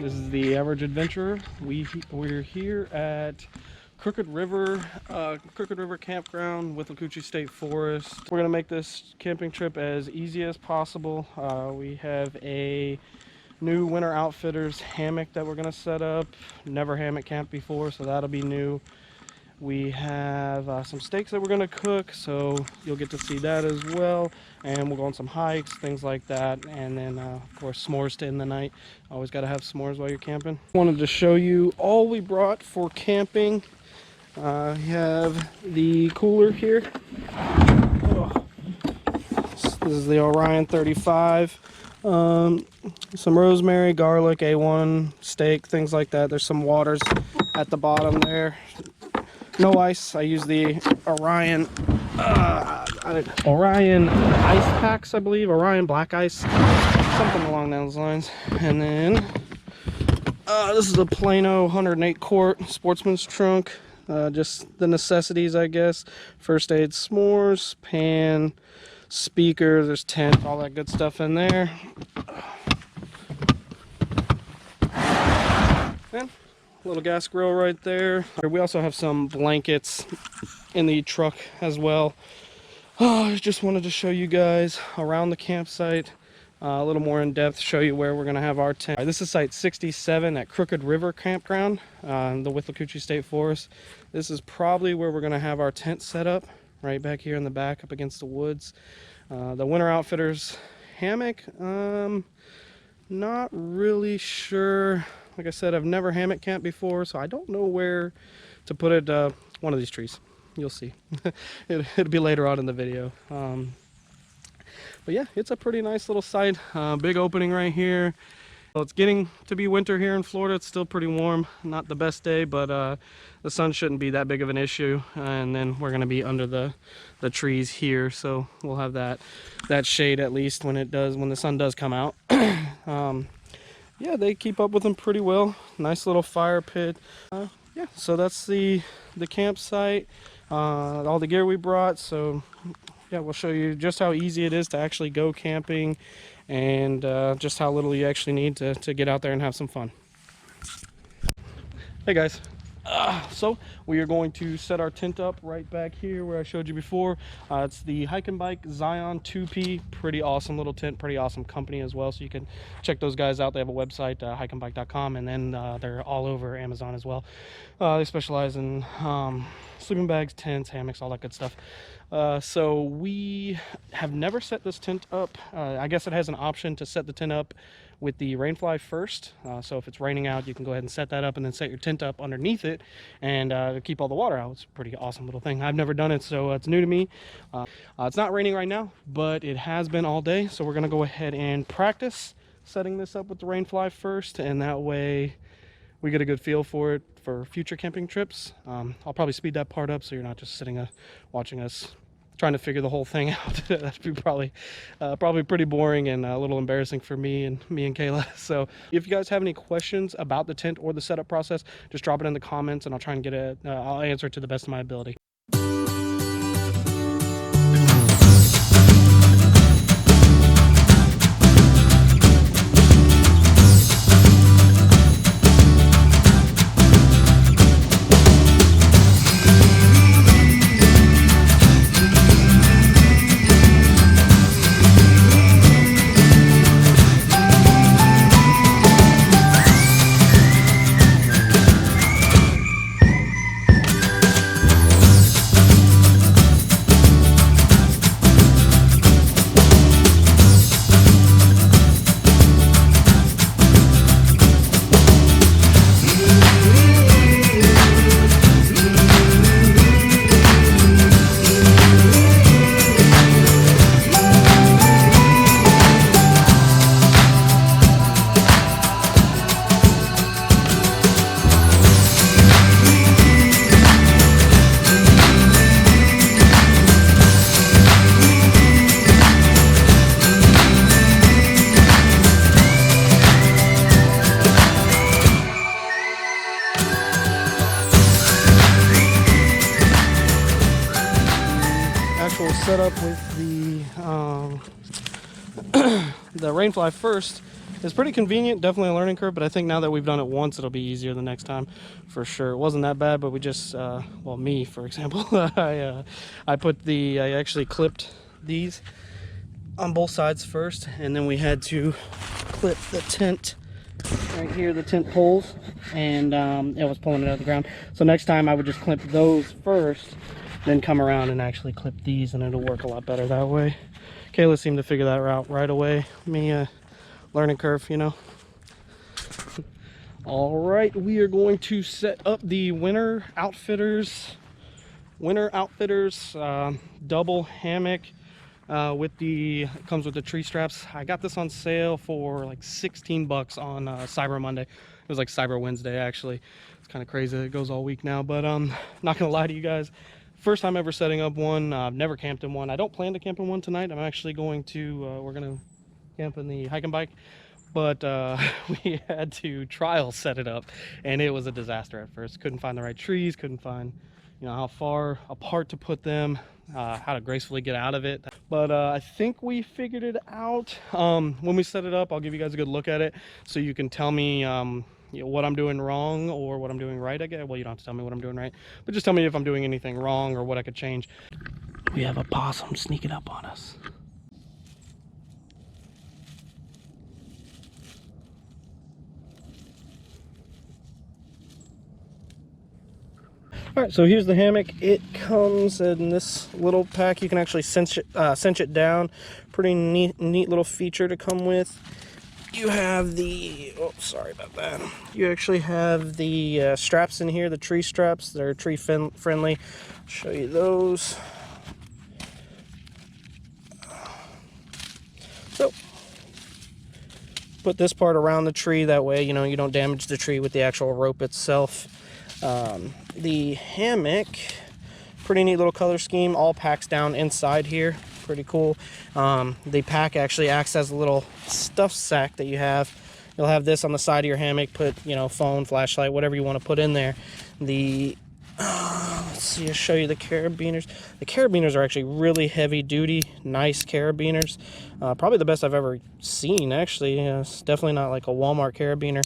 This is the Average Adventurer. We're here at Crooked River Campground, Withlacoochee State Forest. We're gonna make this camping trip as easy as possible. We have a new winter outfitters hammock that we're gonna set up. Never hammock camped before, so that'll be new. We have some steaks that we're gonna cook, so you'll get to see that as well. And we'll go on some hikes, things like that. And then of course s'mores to end the night. Always gotta have s'mores while you're camping. Wanted to show you all we brought for camping. We have the cooler here. Oh. This is the Orion 35. Some rosemary, garlic, A1, steak, things like that. There's some waters at the bottom there. No ice. I use the Orion ice packs, I believe. Orion black ice, something along those lines. And then this is a Plano 108 quart sportsman's trunk. Just the necessities, I guess. First aid, s'mores, pan, speaker, there's tent, all that good stuff in there. And little gas grill right there. We also have some blankets in the truck as well. I just wanted to show you guys around the campsite a little more in depth, show you where we're going to have our tent. This is site 67 at Crooked River Campground in the Withlacoochee State Forest. This is probably where we're going to have our tent set up, right back here in the back up against the woods. The winter outfitters hammock, not really sure. Like I said, I've never hammock camped before, so I don't know where to put it. One of these trees. You'll see. It'll be later on in the video. But yeah, it's a pretty nice little site. Big opening right here. Well, it's getting to be winter here in Florida. It's still pretty warm. Not the best day, but the sun shouldn't be that big of an issue. And then we're going to be under the trees here, so we'll have that shade at least when the sun does come out. Yeah, they keep up with them pretty well. Nice little fire pit. Yeah, so that's the campsite, all the gear we brought. So yeah, we'll show you just how easy it is to actually go camping, and just how little you actually need to get out there and have some fun. Hey guys. So we are going to set our tent up right back here where I showed you before. It's the Hike and Bike Zion 2P. Pretty awesome little tent, pretty awesome company as well. So you can check those guys out. They have a website, hikeandbike.com, and then they're all over Amazon as well. They specialize in sleeping bags, tents, hammocks, all that good stuff. So we have never set this tent up. I guess it has an option to set the tent up with the rainfly first. So if it's raining out, you can go ahead and set that up and then set your tent up underneath it and keep all the water out. It's a pretty awesome little thing. I've never done it, so it's new to me. It's not raining right now, but it has been all day. So we're gonna go ahead and practice setting this up with the rainfly first, and that way we get a good feel for it for future camping trips. I'll probably speed that part up so you're not just sitting watching us trying to figure the whole thing out. That'd be probably pretty boring and a little embarrassing for me and Kayla. So if you guys have any questions about the tent or the setup process, just drop it in the comments and I'll try and get it. I'll answer it to the best of my ability. Set up with the rainfly first. It's pretty convenient, definitely a learning curve, but I think now that we've done it once, it'll be easier the next time for sure. It wasn't that bad, but we just, well, me, for example, I actually clipped these on both sides first, and then we had to clip the tent right here, the tent poles, and it was pulling it out of the ground. So next time I would just clip those first, then come around and actually clip these, and it'll work a lot better that way. Kayla seemed to figure that out right away. Me, learning curve, you know. All right, we are going to set up the Winter Outfitters double hammock with the, it comes with the tree straps. I got this on sale for like 16 bucks on Cyber Monday. It was like Cyber Wednesday, actually. It's kind of crazy that it goes all week now, but not gonna lie to you guys, first time ever setting up one. I've never camped in one. I don't plan to camp in one tonight. I'm actually going to we're gonna camp in the hike and bike, but we had to trial set it up, and it was a disaster at first. Couldn't find the right trees, couldn't find, you know, how far apart to put them, how to gracefully get out of it. But I think we figured it out. When we set it up, I'll give you guys a good look at it so you can tell me you know, what I'm doing wrong or what I'm doing right, I guess. Well, you don't have to tell me what I'm doing right, but just tell me if I'm doing anything wrong or what I could change. We have a possum sneaking up on us. All right, so here's the hammock. It comes in this little pack. You can actually cinch it down. Pretty neat little feature to come with. You have the, oh, sorry about that. You actually have the straps in here, the tree straps. They're tree friendly. I'll show you those. So, put this part around the tree. That way, you know, you don't damage the tree with the actual rope itself. The hammock, pretty neat little color scheme, all packs down inside here. Pretty cool. The pack actually acts as a little stuff sack that you have. You'll have this on the side of your hammock. Put, you know, phone, flashlight, whatever you want to put in there. The let's see, I'll show you the carabiners. The carabiners are actually really heavy duty, nice carabiners. Probably the best I've ever seen, actually. It's definitely not like a Walmart carabiner.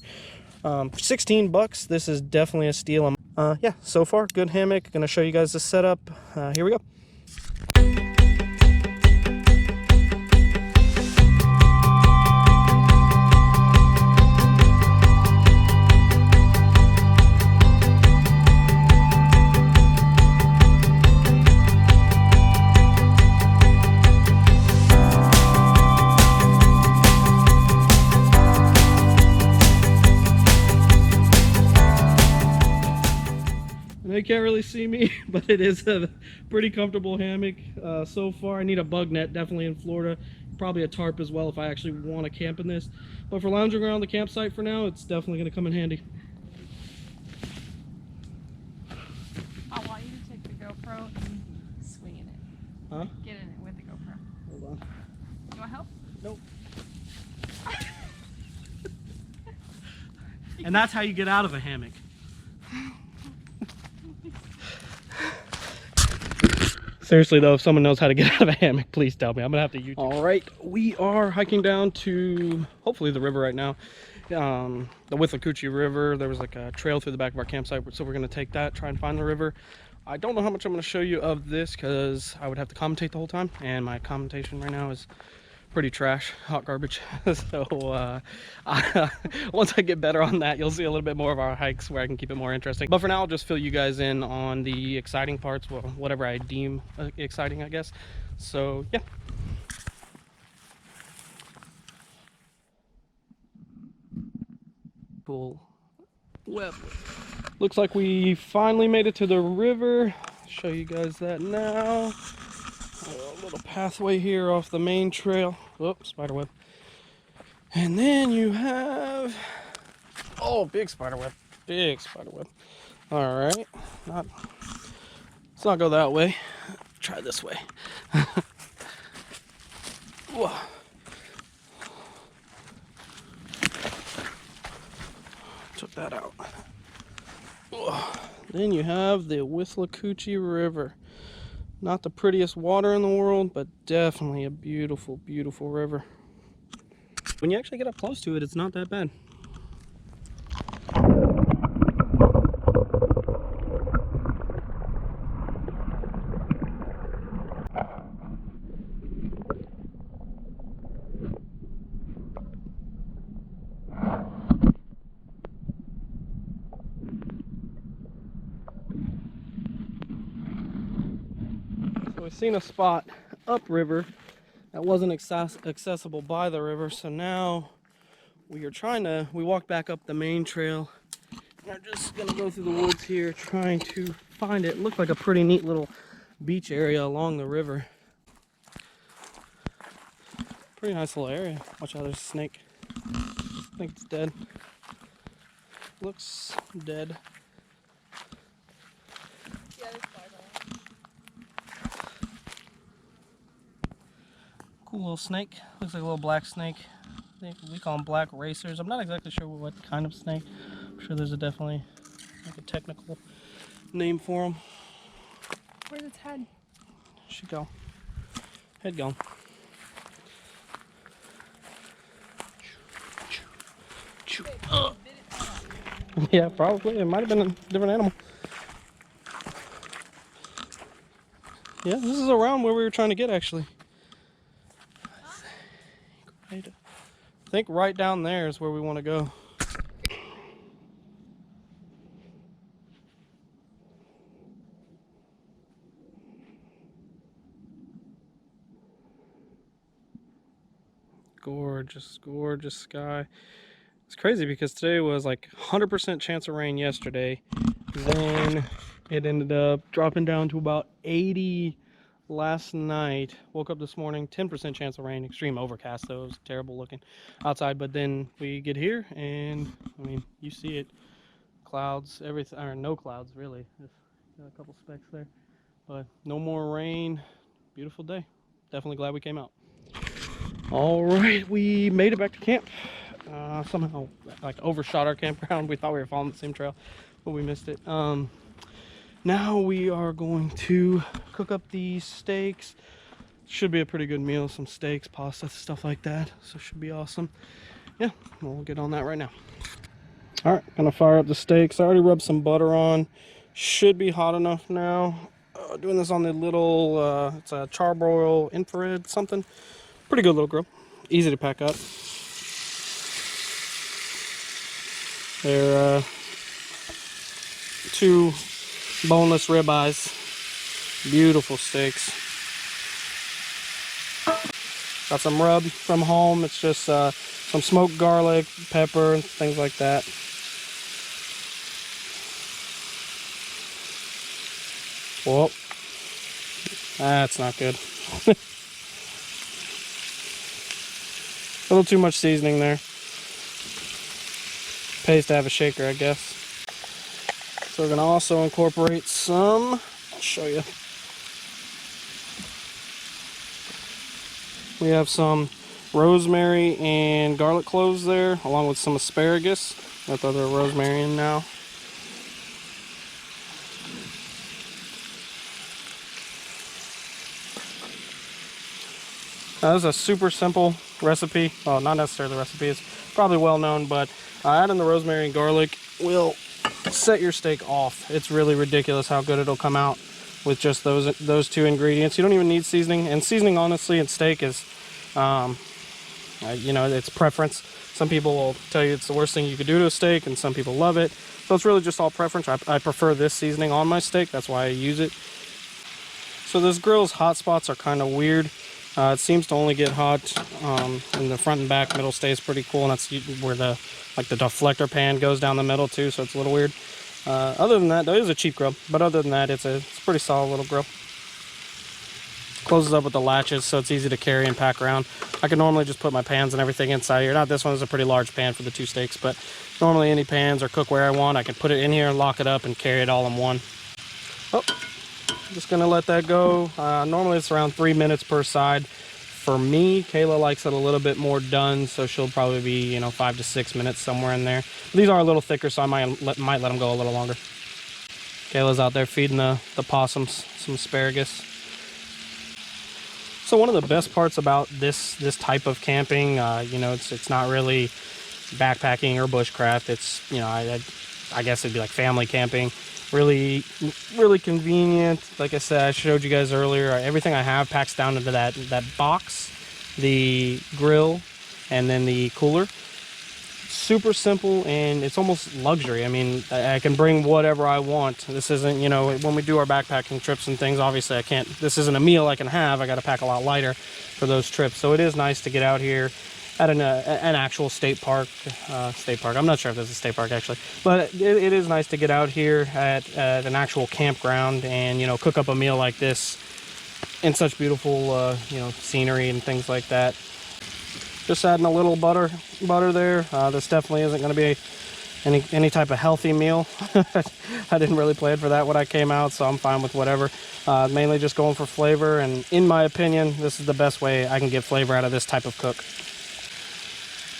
For 16 bucks, this is definitely a steal. Yeah, so far, good hammock. Gonna show you guys the setup. Here we go. They can't really see me, but it is a pretty comfortable hammock so far. I need a bug net, definitely in Florida. Probably a tarp as well if I actually want to camp in this. But for lounging around the campsite for now, it's definitely going to come in handy. I want you to take the GoPro and swing in it. Huh? Get in it with the GoPro. Hold on. You want help? Nope. And that's how you get out of a hammock. Seriously though, if someone knows how to get out of a hammock, please tell me. I'm gonna have to YouTube. All right, we are hiking down to hopefully the river right now. The Withlacoochee River. There was like a trail through the back of our campsite, so we're gonna take that, try and find the river. I don't know how much I'm gonna show you of this because I would have to commentate the whole time, and my commentation right now is pretty trash, hot garbage. So once I get better on that, you'll see a little bit more of our hikes where I can keep it more interesting. But for now, I'll just fill you guys in on the exciting parts, well, whatever I deem exciting, I guess. So yeah. Cool web. Looks like we finally made it to the river. Show you guys that now. A little pathway here off the main trail. Whoops, spider web. And then you have, oh, big spider web. Big spider web. All right. Let's not go that way. Try this way. Whoa. Took that out. Whoa. Then you have the Withlacoochee River. Not the prettiest water in the world, but definitely a beautiful, beautiful river. When you actually get up close to it, it's not that bad. So we've seen a spot upriver that wasn't accessible by the river, so now we walked back up the main trail and are just gonna go through the woods here trying to find it. It looked like a pretty neat little beach area along the river. Pretty nice little area. Watch out, there's a snake. I think it's dead. Looks dead. Yeah, there's flies on it. Cool little snake. Looks like a little black snake. I think we call them black racers. I'm not exactly sure what kind of snake. I'm sure there's definitely like a technical name for them. Where's its head? Should go. Head gone. Yeah, probably. It might have been a different animal. Yeah, this is around where we were trying to get, actually. I think right down there is where we want to go. Gorgeous, gorgeous sky. It's crazy because today was like 100% chance of rain yesterday. Then it ended up dropping down to about 80 last night. Woke up this morning, 10% chance of rain. Extreme overcast though. It was terrible looking outside. But then we get here and I mean, you see it. Clouds, everything, or no clouds really. Just got a couple specks there. But no more rain. Beautiful day. Definitely glad we came out. All right, we made it back to camp. Somehow like overshot our campground. We thought we were following the same trail, but we missed it. Now we are going to cook up these steaks. Should be a pretty good meal. Some steaks, pasta, stuff like that. So should be awesome. Yeah, we'll get on that right now. All right, gonna fire up the steaks. I already rubbed some butter on. Should be hot enough now. Doing this on the little, it's a charbroil infrared something. Pretty good little grill. Easy to pack up. They're 2 boneless ribeyes. Beautiful steaks. Got some rub from home. It's just some smoked garlic, pepper, things like that. Whoa. That's not good. A little too much seasoning there. Pays to have a shaker, I guess. So we're gonna also incorporate some, I'll show you. We have some rosemary and garlic cloves there, along with some asparagus. I'll throw the rosemary in now. Now, this is a super simple recipe. Well, not necessarily the recipe, it's probably well known, but adding the rosemary and garlic will set your steak off. It's really ridiculous how good it'll come out with just those 2 ingredients. You don't even need seasoning, and seasoning honestly in steak is, you know, it's preference. Some people will tell you it's the worst thing you could do to a steak, and some people love it. So it's really just all preference. I prefer this seasoning on my steak, that's why I use it. So this grill's hot spots are kind of weird. It seems to only get hot in the front and back. Middle stays pretty cool, and that's where the deflector pan goes down the middle too, so it's a little weird. Other than that, though, it is a cheap grill, but other than that, it's a pretty solid little grill. Closes up with the latches, so it's easy to carry and pack around. I can normally just put my pans and everything inside here. Not this one is a pretty large pan for the 2 steaks, but normally any pans or cookware I want, I can put it in here and lock it up and carry it all in one. Oh. Just gonna let that go. Normally it's around 3 minutes per side. For me, Kayla likes it a little bit more done, so she'll probably be, you know, 5 to 6 minutes somewhere in there. These are a little thicker, so I might let them go a little longer. Kayla's out there feeding the possums some asparagus. So one of the best parts about this type of camping, you know, it's not really backpacking or bushcraft. It's, you know, I guess it'd be like family camping. Really convenient. Like I said, I showed you guys earlier, everything I have packs down into that box, the grill, and then the cooler. Super simple, and it's almost luxury. I mean, I can bring whatever I want. This isn't, you know, when we do our backpacking trips and things, obviously I can't, this isn't a meal I can have. I got to pack a lot lighter for those trips. So it is nice to get out here at an actual state park. I'm not sure if there's a state park actually, but it is nice to get out here at an actual campground and, you know, cook up a meal like this in such beautiful, you know, scenery and things like that. Just adding a little butter there. This definitely isn't going to be any type of healthy meal. I didn't really plan for that when I came out, so I'm fine with whatever. Mainly just going for flavor, and in my opinion, this is the best way I can get flavor out of this type of cook.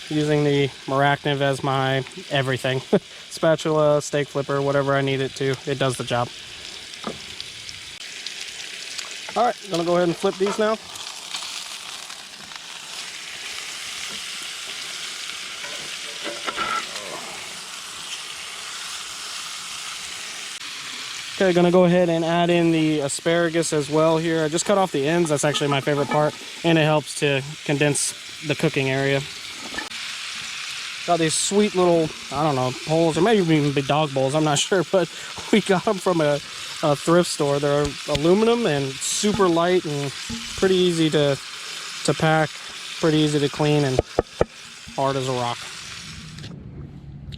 Using the Maracniv as my everything. Spatula, steak flipper, whatever I need it to. It does the job. All right, gonna go ahead and flip these now. Okay, gonna go ahead and add in the asparagus as well here. I just cut off the ends. That's actually my favorite part, and it helps to condense the cooking area. Got these sweet little, I don't know, bowls, or maybe even big dog bowls, I'm not sure, but we got them from a thrift store. They're aluminum and super light and pretty easy to pack, pretty easy to clean, and hard as a rock.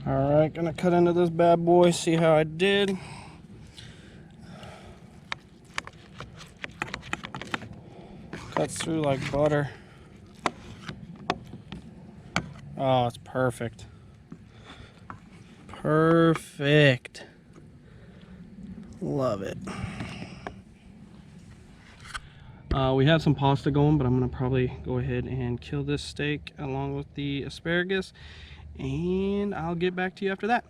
All right, gonna cut into this bad boy, see how I did. Cuts through like butter. Oh, it's perfect. Perfect. Love it. We have some pasta going, but I'm gonna probably go ahead and kill this steak along with the asparagus, and I'll get back to you after that.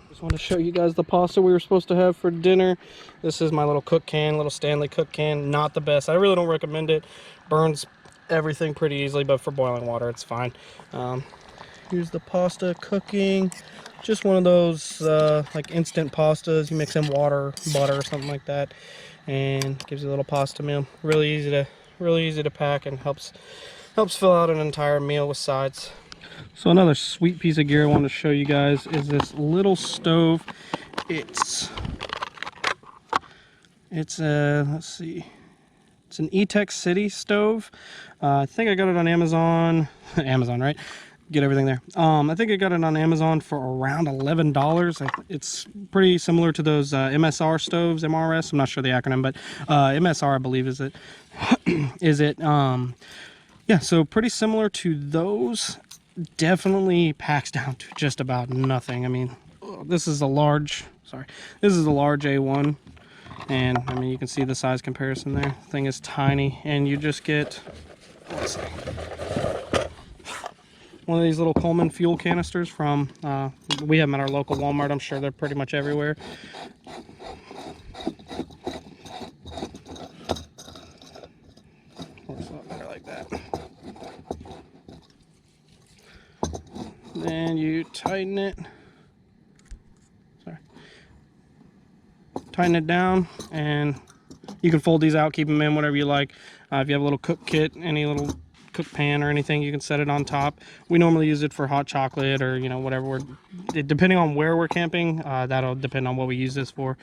Just want to show you guys the pasta we were supposed to have for dinner. This is my little cook can, little Stanley cook can. Not the best. I really don't recommend it. Burns everything pretty easily, but for boiling water, it's fine. Here's the pasta cooking. Just one of those like instant pastas. You mix in water, butter, or something like that, and gives you a little pasta meal. Really easy to pack, and helps fill out an entire meal with sides. So another sweet piece of gear I want to show you guys is this little stove. It's let's see, it's an Etekcity Stove. I think I got it on Amazon. Amazon, right? Get everything there. I think I got it on Amazon for around $11. It's pretty similar to those MSR stoves, MRS. I'm not sure the acronym, but MSR, I believe, is it. Yeah, so pretty similar to those. Definitely packs down to just about nothing. I mean, this is a large A1, and I mean, you can see the size comparison there. The thing is tiny, and you just get, let's see, one of these little Coleman fuel canisters from, we have them at our local Walmart. I'm sure they're pretty much everywhere. Works a lot better like that. Then you tighten it. Tighten it down, and you can fold these out, keep them in, whatever you like. If you have a little cook kit, any little cook pan or anything, you can set it on top. We normally use it for hot chocolate, or, you know, whatever depending on where we're camping, that'll depend on what we use this for.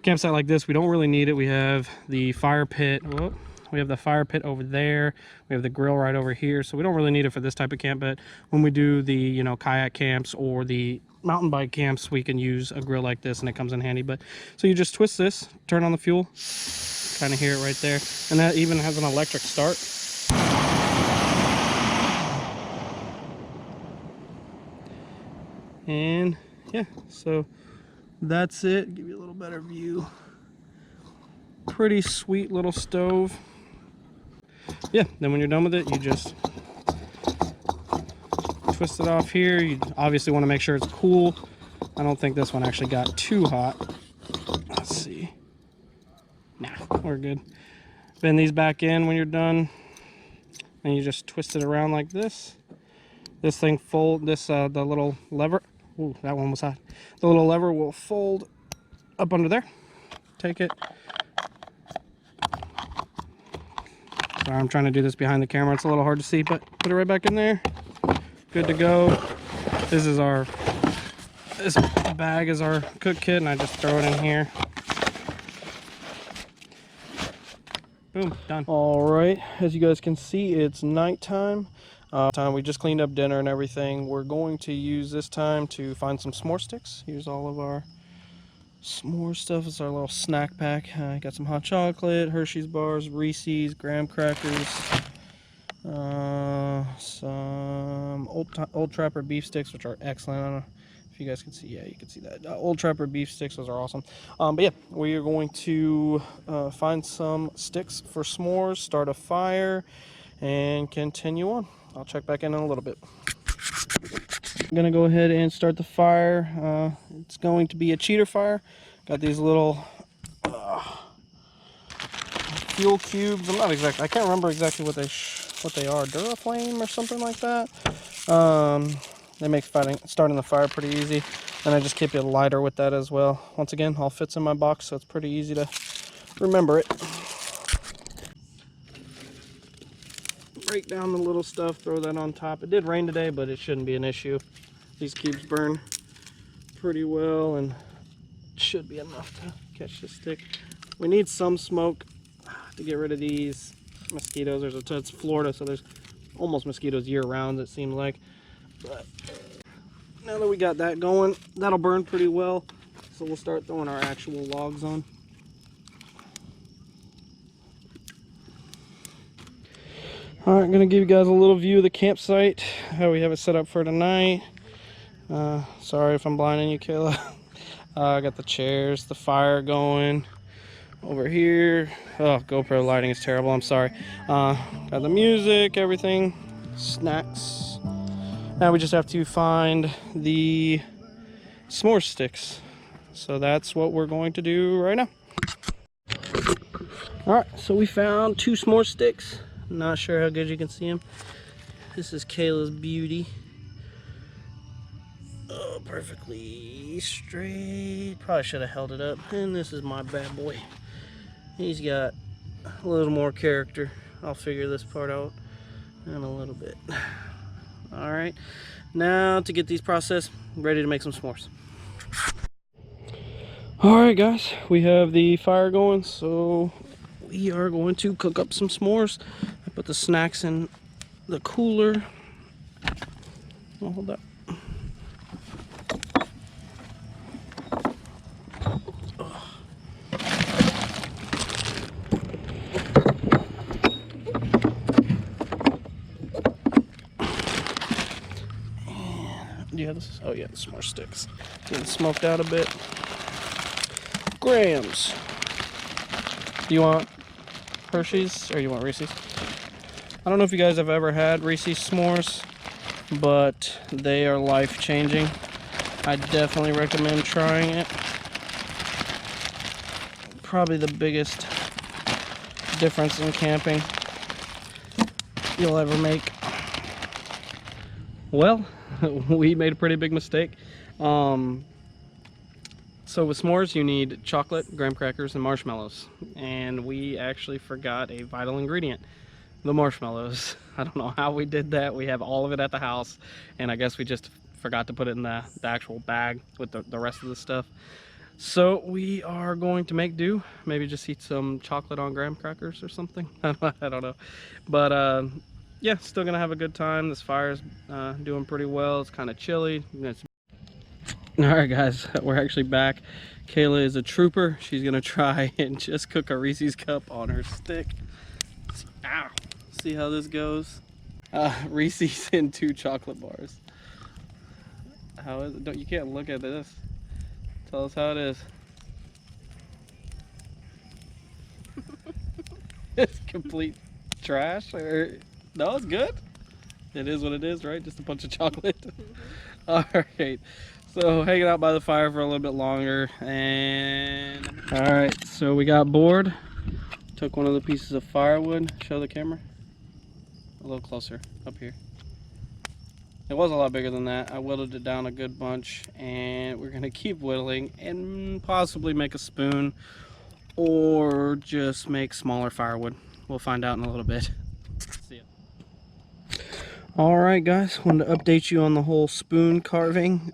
Campsite like this, we don't really need it. We have the fire pit. Whoop. We have the fire pit over there. We have the grill right over here. So we don't really need it for this type of camp, but when we do the, you know, kayak camps or the mountain bike camps, we can use a grill like this, and it comes in handy. But so you just twist this, turn on the fuel, kind of hear it right there. And that even has an electric start. And yeah, so that's it. Give you a little better view. Pretty sweet little stove. Yeah, then when you're done with it, you just twist it off here. You obviously want to make sure it's cool. I don't think this one actually got too hot. Let's see. Nah, we're good. spin these back in when you're done, and you just twist it around like this. This thing the little lever, ooh, that one was hot. The little lever will fold up under there. Take it. Sorry, I'm trying to do this behind the camera. It's a little hard to see, but put it right back in there. Good to go. This bag is our cook kit, and I just throw it in here. Boom, done. All right, as you guys can see, it's nighttime. We just cleaned up dinner and everything. We're going to use this time to find some s'more sticks. Here's all of our s'more stuff. It's our little snack pack. Got some hot chocolate, Hershey's bars, Reese's, graham crackers, some Old Trapper beef sticks, which are excellent. I don't know if you guys can see. Yeah, you can see that. Old Trapper beef sticks, those are awesome. But yeah, we are going to find some sticks for s'mores, start a fire, and continue on. I'll check back in a little bit. I'm gonna go ahead and start the fire. It's going to be a cheater fire. Got these little fuel cubes. I can't remember exactly what they are. Duraflame or something like that. They make starting the fire pretty easy. And I just keep it lighter with that as well. Once again, all fits in my box, so it's pretty easy to remember it. Break down the little stuff, throw that on top. It did rain today, but it shouldn't be an issue. These cubes burn pretty well and should be enough to catch the stick. We need some smoke to get rid of these mosquitoes. It's Florida, so there's almost mosquitoes year round, it seems like. But now that we got that going, that'll burn pretty well. So we'll start throwing our actual logs on. Alright, I'm going to give you guys a little view of the campsite, how we have it set up for tonight. Sorry if I'm blinding you, Kayla. I got the chairs, the fire going over here. Oh, GoPro lighting is terrible, I'm sorry. Got the music, everything, snacks. Now we just have to find the s'more sticks. So that's what we're going to do right now. Alright, so we found 2 s'more sticks. Not sure how good you can see them. This is Kayla's beauty. Oh, perfectly straight. Probably should have held it up. And this is my bad boy. He's got a little more character. I'll figure this part out in a little bit. Alright, now to get these processed, ready to make some s'mores. Alright guys, we have the fire going, so we are going to cook up some s'mores. I put the snacks in the cooler. I'll hold that. Yeah, oh yeah, the s'more sticks. Getting smoked out a bit. Grams. Do you want Hershey's or you want Reese's? I don't know if you guys have ever had Reese's s'mores, but they are life-changing. I definitely recommend trying it. Probably the biggest difference in camping you'll ever make. Well, we made a pretty big mistake. So with s'mores, you need chocolate, graham crackers, and marshmallows. And we actually forgot a vital ingredient, the marshmallows. I don't know how we did that. We have all of it at the house, and I guess we just forgot to put it in the actual bag with the rest of the stuff. So we are going to make do. Maybe just eat some chocolate on graham crackers or something. I don't know. But yeah, still gonna have a good time. This fire's doing pretty well. It's kind of chilly. Alright guys, we're actually back. Kayla is a trooper. She's gonna try and just cook a Reese's cup on her stick. Ow! See how this goes? Reese's and 2 chocolate bars. How is it? You can't look at this. Tell us how it is. It's complete trash. Or no, it's good. It is what it is, right? Just a bunch of chocolate. Alright. So hanging out by the fire for a little bit longer, and all right, so we got bored. Took one of the pieces of firewood. Show the camera. A little closer, up here. It was a lot bigger than that. I whittled it down a good bunch, and we're gonna keep whittling and possibly make a spoon or just make smaller firewood. We'll find out in a little bit. See ya. All right, guys, wanted to update you on the whole spoon carving.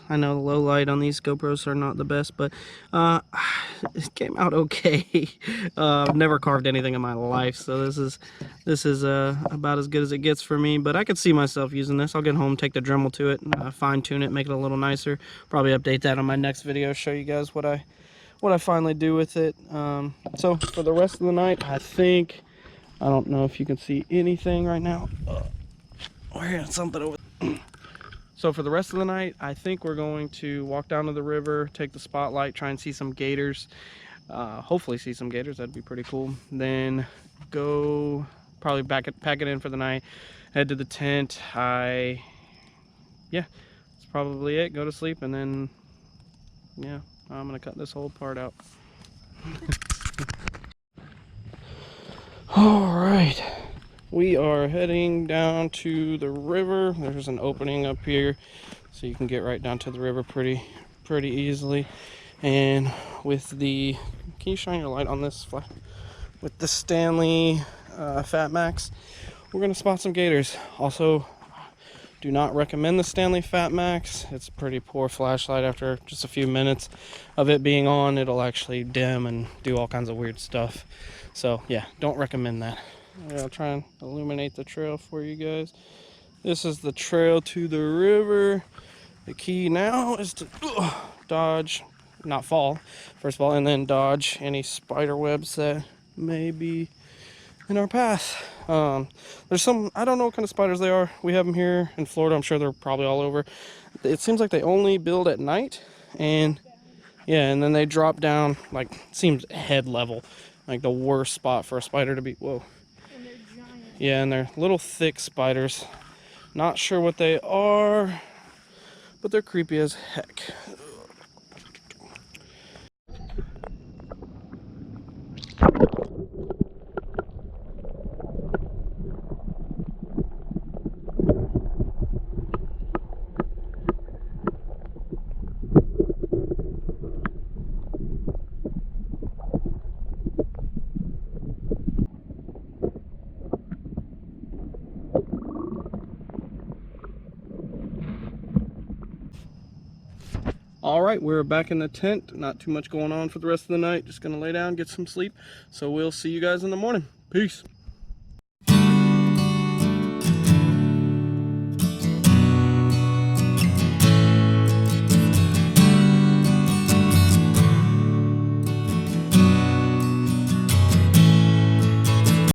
I know the low light on these GoPros are not the best, but it came out okay. I've never carved anything in my life, so this is about as good as it gets for me. But I could see myself using this. I'll get home, take the Dremel to it, fine tune it, make it a little nicer. Probably update that on my next video, show you guys what I finally do with it. So for the rest of the night, I don't know if you can see anything right now. We're hearing something over there. So for the rest of the night, I think we're going to walk down to the river, take the spotlight, try and see some gators. Hopefully see some gators, that'd be pretty cool. Then go probably pack it in for the night, head to the tent. Yeah, that's probably it. Go to sleep, and then, yeah, I'm gonna cut this whole part out. All right. We are heading down to the river. There's an opening up here, so you can get right down to the river pretty easily. And with the, can you shine your light on this? With the Stanley Fat Max, we're gonna spot some gators. Also, do not recommend the Stanley Fat Max. It's a pretty poor flashlight. After just a few minutes of it being on, it'll actually dim and do all kinds of weird stuff. So yeah, don't recommend that. I'll try and illuminate the trail for you guys. This is the trail to the river. The key now is to dodge, not fall, first of all, and then dodge any spider webs that may be in our path. There's some, I don't know what kind of spiders they are. We have them here in Florida. I'm sure they're probably all over. It seems like they only build at night, and yeah, and then they drop down, like, seems head level, like the worst spot for a spider to be. Whoa. Yeah, and they're little thick spiders. Not sure what they are, but they're creepy as heck. All right, we're back in the tent. Not too much going on for the rest of the night. Just gonna lay down, get some sleep. So we'll see you guys in the morning. Peace.